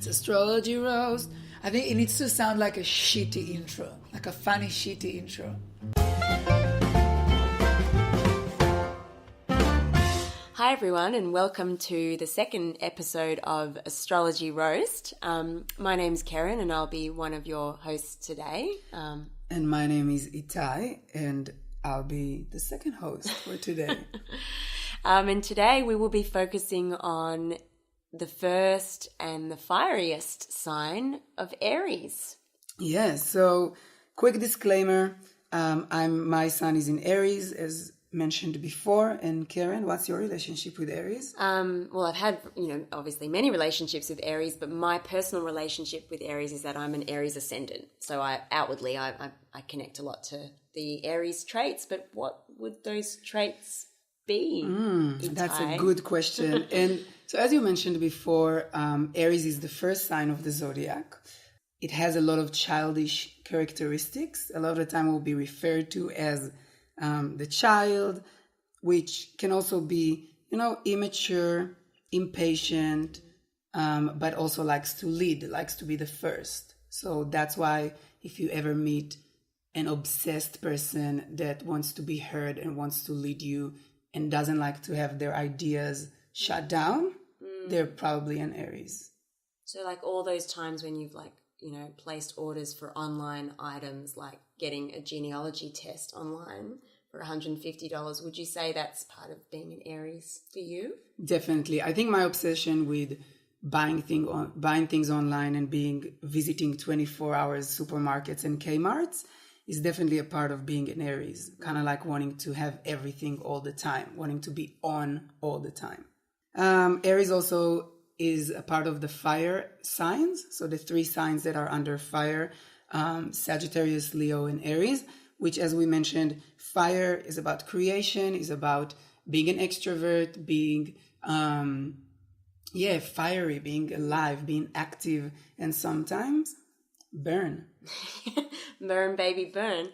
It's Astrology Roast. I think it needs to sound like a shitty intro, like a funny shitty intro. Hi everyone, and welcome to the second episode of Astrology Roast. My name's Karen and I'll be one of your hosts today. And my name is Itai and I'll be the second host for today. And today we will be focusing on the first and the fieriest sign of Aries. Yes, so quick disclaimer, my sun is in Aries, as mentioned before. And Karen, what's your relationship with Aries? Well, I've had, obviously many relationships with Aries, but my personal relationship with Aries is that I'm an Aries ascendant. So I connect a lot to the Aries traits, but what would those traits be? That's a good question. And so as you mentioned before, Aries is the first sign of the Zodiac. It has a lot of childish characteristics. A lot of the time will be referred to as the child, which can also be, immature, impatient, but also likes to lead, likes to be the first. So that's why if you ever meet an obsessed person that wants to be heard and wants to lead you and doesn't like to have their ideas shut down, they're probably an Aries. So like all those times when you've placed orders for online items, like getting a genealogy test online for $150, would you say that's part of being an Aries for you? Definitely. I think my obsession with buying things online and visiting 24 hours supermarkets and Kmarts is definitely a part of being an Aries. Kind of like wanting to have everything all the time, wanting to be on all the time. Aries also is a part of the fire signs. So the three signs that are under fire, Sagittarius, Leo, and Aries, which, as we mentioned, fire is about creation, is about being an extrovert, being, fiery, being alive, being active, and sometimes burn. Burn, baby, burn.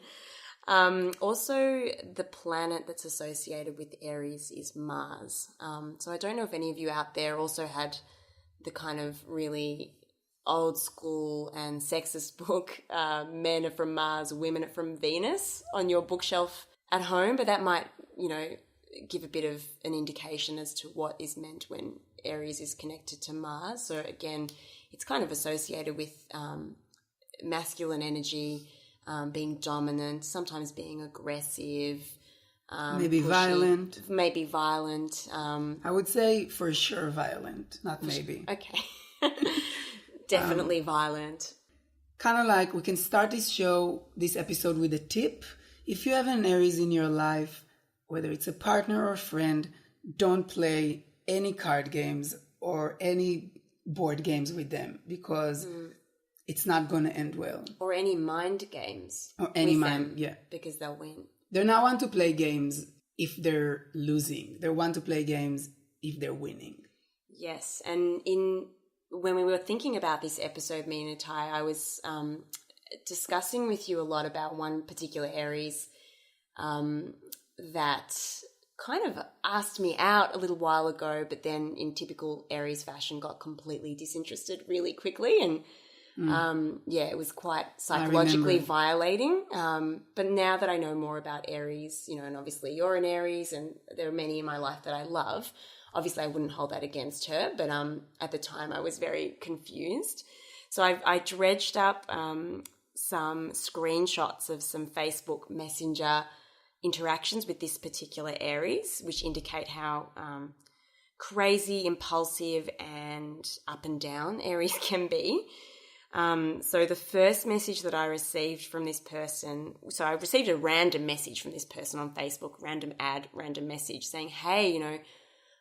Also, the planet that's associated with Aries is Mars. So I don't know if any of you out there also had the kind of really old school and sexist book, Men Are From Mars, Women Are From Venus, on your bookshelf at home, but that might, give a bit of an indication as to what is meant when Aries is connected to Mars. So again, it's kind of associated with masculine energy, being dominant, sometimes being aggressive, maybe pushy, violent. Maybe violent. I would say for sure violent, not maybe. Okay. Definitely violent. Kind of like we can start this episode with a tip. If you have an Aries in your life, whether it's a partner or friend, don't play any card games or any board games with them because it's not going to end well. Or any mind games. Or any mind, yeah. Because they'll win. They're not want to play games if they're losing. They want to play games if they're winning. Yes, and when we were thinking about this episode, me and Itai, I was discussing with you a lot about one particular Aries that kind of asked me out a little while ago, but then in typical Aries fashion got completely disinterested really quickly. And it was quite psychologically violating. But now that I know more about Aries, and obviously you're an Aries and there are many in my life that I love, obviously I wouldn't hold that against her. But at the time I was very confused. So I dredged up some screenshots of some Facebook Messenger interactions with this particular Aries, which indicate how crazy, impulsive and up and down Aries can be. So the first message that I received from this person, so I received a random message from this person on Facebook, random message saying, hey,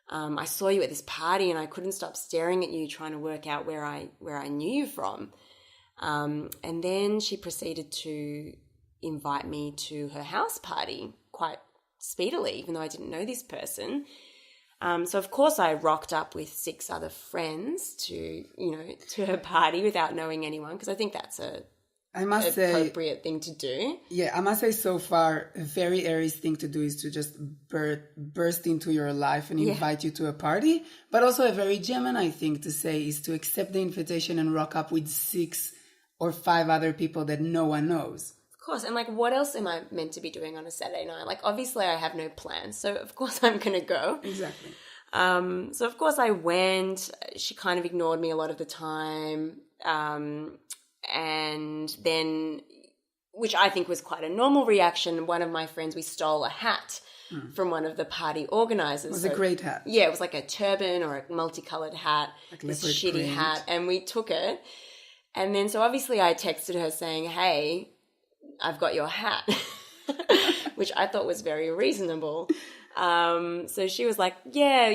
I saw you at this party and I couldn't stop staring at you trying to work out where I knew you from. And then she proceeded to invite me to her house party quite speedily, even though I didn't know this person. So of course I rocked up with 6 other friends to her party without knowing anyone, because I think that's a I must say, appropriate thing to do. Yeah, I must say so far, a very Aries thing to do is to just burst into your life and invite you to a party. But also a very Gemini thing to say is to accept the invitation and rock up with 6 or 5 other people that no one knows. Of course. And like, what else am I meant to be doing on a Saturday night? Like, obviously I have no plans. So of course I'm going to go. Exactly. So of course I went. She kind of ignored me a lot of the time. And then, which I think was quite a normal reaction, one of my friends, we stole a hat from one of the party organizers. It was a great hat. Yeah, it was like a turban or a multicolored hat, like this shitty hat, and we took it. And then, so obviously I texted her saying, hey, I've got your hat, which I thought was very reasonable. So she was like, yeah,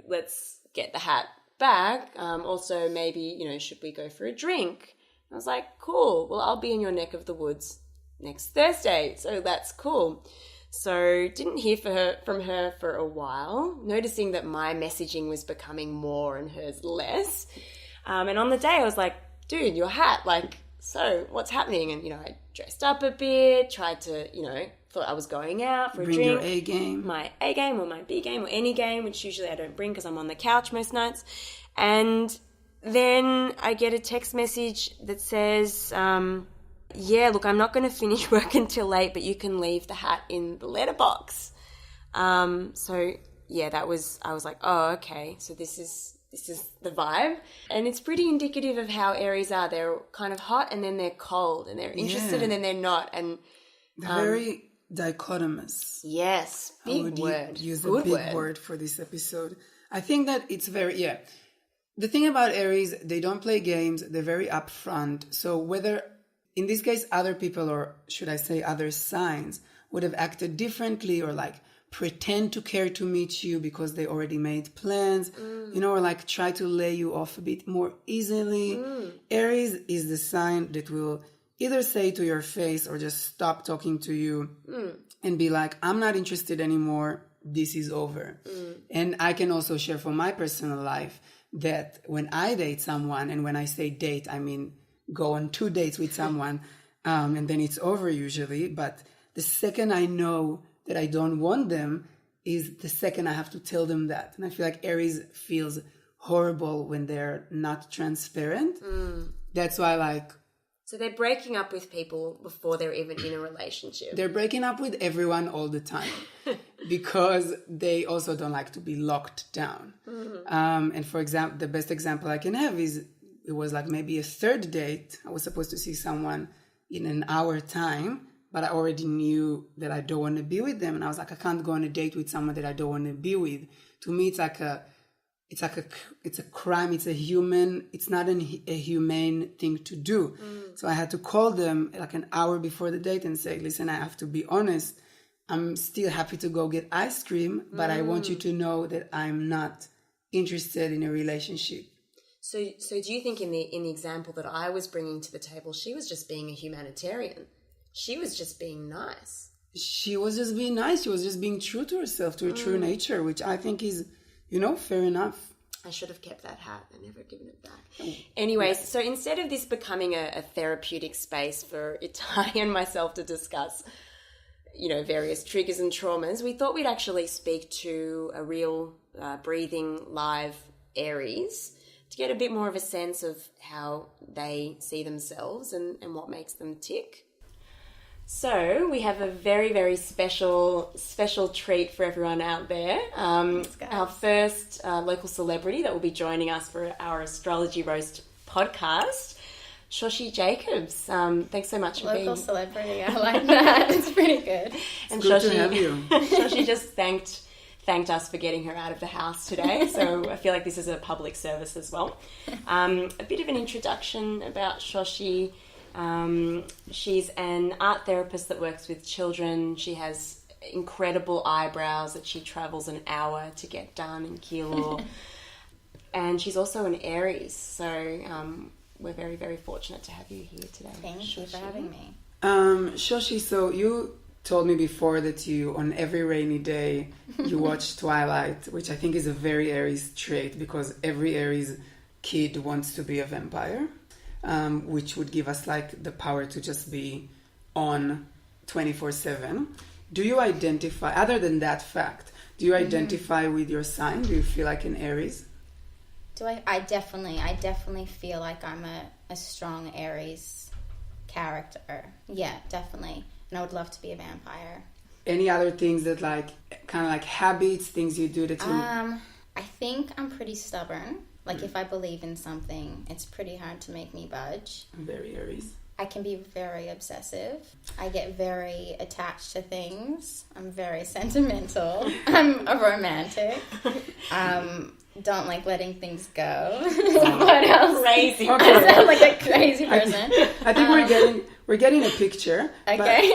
let's get the hat back. Also, maybe, should we go for a drink? I was like, cool. Well, I'll be in your neck of the woods next Thursday. So that's cool. So didn't hear from her for a while, noticing that my messaging was becoming more and hers less. And on the day I was like, dude, your hat, so what's happening? And, I dressed up a bit, tried to, thought I was going out for a drink. Bring your A game. My A game or my B game or any game, which usually I don't bring because I'm on the couch most nights. And then I get a text message that says, yeah, look, I'm not going to finish work until late, but you can leave the hat in the letterbox. So yeah, I was like, oh, okay. So this is the vibe. And it's pretty indicative of how Aries are. They're kind of hot and then they're cold, and they're interested and then they're not. And they're very dichotomous. Yes. Big word. Use a big word for this episode. I think that it's very, the thing about Aries, they don't play games. They're very upfront. So whether, in this case, other people, or should I say other signs, would have acted differently or pretend to care to meet you because they already made plans, or try to lay you off a bit more easily. Aries is the sign that will either say to your face or just stop talking to you and be like, I'm not interested anymore. This is over. And I can also share from my personal life that when I date someone, and when I say date, I mean go on 2 dates with someone, and then it's over usually. But the second I know that I don't want them is the second I have to tell them that. And I feel like Aries feels horrible when they're not transparent. That's why So they're breaking up with people before they're even in a relationship. They're breaking up with everyone all the time because they also don't like to be locked down. And for example, the best example I can have is it was maybe a 3rd date. I was supposed to see someone in an hour time, but I already knew that I don't want to be with them. And I was like, I can't go on a date with someone that I don't want to be with. To me, it's a crime. It's not a humane thing to do. So I had to call them an hour before the date and say, listen, I have to be honest. I'm still happy to go get ice cream, but I want you to know that I'm not interested in a relationship. So do you think in the example that I was bringing to the table, she was just being a humanitarian? She was just being nice. She was just being nice. She was just being true to herself, to her true nature, which I think is, fair enough. I should have kept that hat and never given it back. Anyways, so instead of this becoming a therapeutic space for Itali and myself to discuss, various triggers and traumas, we thought we'd actually speak to a real breathing live Aries to get a bit more of a sense of how they see themselves and what makes them tick. So we have a very, very special treat for everyone out there. Our first local celebrity that will be joining us for our Astrology Roast podcast, Shoshi Jacobs. Thanks so much for being... Local celebrity, I like that. It's pretty good. And good to have you. Shoshi just thanked us for getting her out of the house today. So I feel like this is a public service as well. A bit of an introduction about Shoshi. She's an art therapist that works with children. She has incredible eyebrows that she travels an hour to get done in Keilor. And she's also an Aries. So we're very, very fortunate to have you here today. Thank you for having me. Shoshi, so you told me before that you, on every rainy day, you watch Twilight, which I think is a very Aries trait because every Aries kid wants to be a vampire. which would give us like the power to just be on 24/7. Do you identify, other than that fact, do you identify with your sign? Do you feel like an Aries? I definitely feel like I'm a strong Aries character. Yeah, definitely. And I would love to be a vampire. Any other things that like, kind of like habits, things you do that you... I think I'm pretty stubborn. Like if I believe in something, it's pretty hard to make me budge. I'm very Aries. I can be very obsessive. I get very attached to things. I'm very sentimental. I'm a romantic. Don't like letting things go. What else? Crazy. Okay. I sound like a crazy person. I think we're getting a picture. Okay.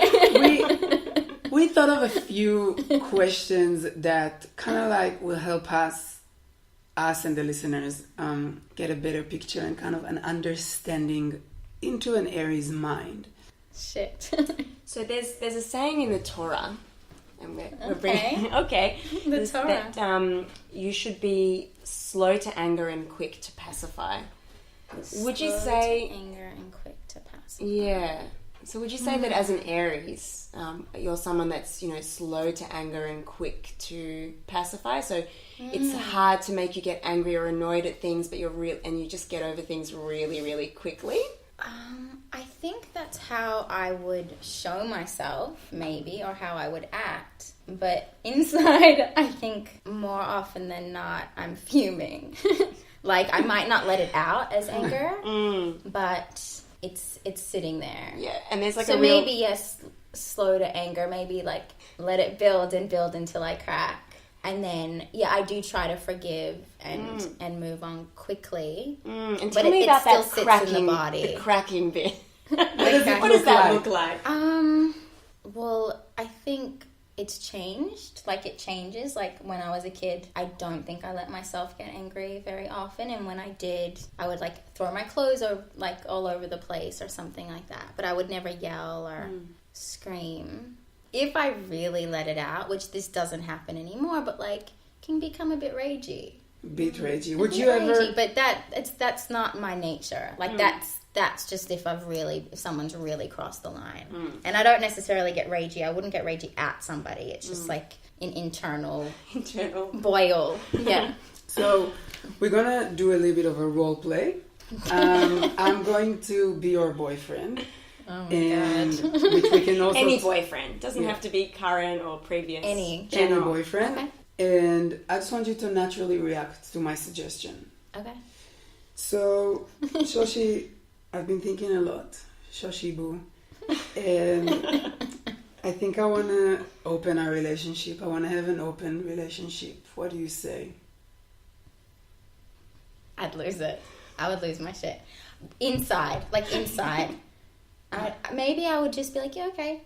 We thought of a few questions that kind of like will help us and the listeners get a better picture and kind of an understanding into an Aries mind. Shit. So there's a saying in the Torah, and we're bringing The Torah. that you should be slow to anger and quick to pacify. Would you say anger and quick to pacify? Yeah. So would you say that as an Aries, you're someone that's, slow to anger and quick to pacify? So it's hard to make you get angry or annoyed at things, but you just get over things really, really quickly? I think that's how I would show myself, maybe, or how I would act. But inside, I think more often than not, I'm fuming. Like, I might not let it out as anger, but it's sitting there. Yeah, and there's like so maybe, yes, slow to anger. Maybe, like, let it build and build until I crack. And then, I do try to forgive and move on quickly. And tell me about that cracking, in the body. The cracking bit. What does that look like? Well, I think it's changed. Like, it changes. Like, when I was a kid, I don't think I let myself get angry very often. And when I did, I would, like, throw my clothes all over the place or something like that. But I would never yell or scream. If I really let it out, which this doesn't happen anymore, but like can become a bit ragey. Would you ever? But that's not my nature. Like that's just if someone's really crossed the line. And I don't necessarily get ragey. I wouldn't get ragey at somebody. It's just like an internal boil. Yeah. So we're gonna do a little bit of a role play. I'm going to be your boyfriend. Oh my God. Which we can also any boyfriend doesn't have to be current or previous. Any boyfriend. Okay. And I just want you to naturally react to my suggestion. Okay. So, Shoshi, I've been thinking a lot, Shoshi boo, and I think I want to open our relationship. I want to have an open relationship. What do you say? I'd lose it. I would lose my shit. Inside. Maybe I would just be like, yeah, okay.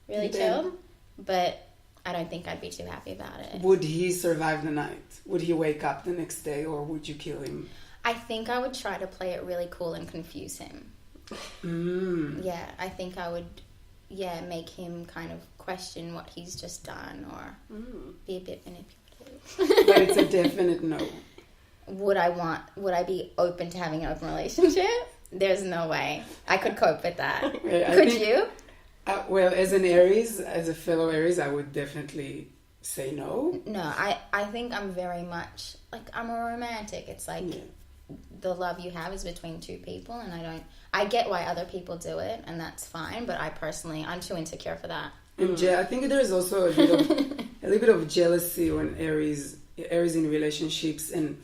Really chill. But I don't think I'd be too happy about it. Would he survive the night? Would he wake up the next day or would you kill him? I think I would try to play it really cool and confuse him. Yeah, I think I would, make him kind of question what he's just done or be a bit manipulative. But it's a definite no. Would I be open to having an open relationship? There's no way. I could cope with that. Could you? Well, as an Aries, as a fellow Aries, I would definitely say no. No, I think I'm very much, I'm a romantic. It's like the love you have is between two people, and I get why other people do it, and that's fine, but I'm too insecure for that. And I think there's also a little bit of jealousy when Aries in relationships, and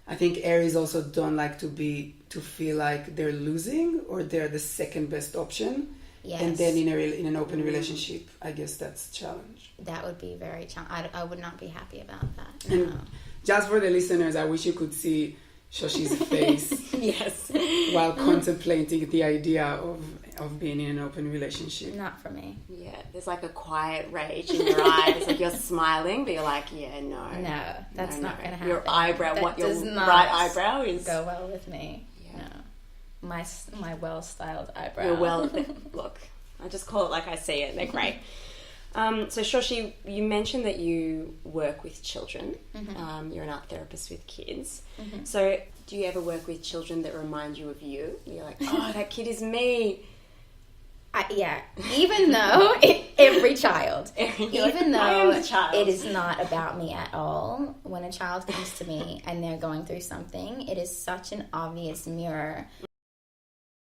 I think Aries also don't like to feel like they're losing or they're the second best option. Yes. And then in an open relationship, I guess that's a challenge. That would be very challenging. I would not be happy about that. No. And just for the listeners, I wish you could see Shoshi's face yes, while contemplating the idea of being in an open relationship. Not for me. Yeah, there's like a quiet rage in your eyes. It's like you're smiling, but you're like, no. No, that's not going to happen. Your eyebrow, your not right eyebrow is... go well with me. Yeah. No. My well-styled eyebrow. Your look, I just call it like I see it. They're great. So Shoshi, you mentioned that you work with children. Mm-hmm. You're an art therapist with kids. Mm-hmm. So Do you ever work with children that remind you of you? You're like, oh, that kid is me. Yeah, even though every child, even though it is not about me at all, when a child comes to me and they're going through something, it is such an obvious mirror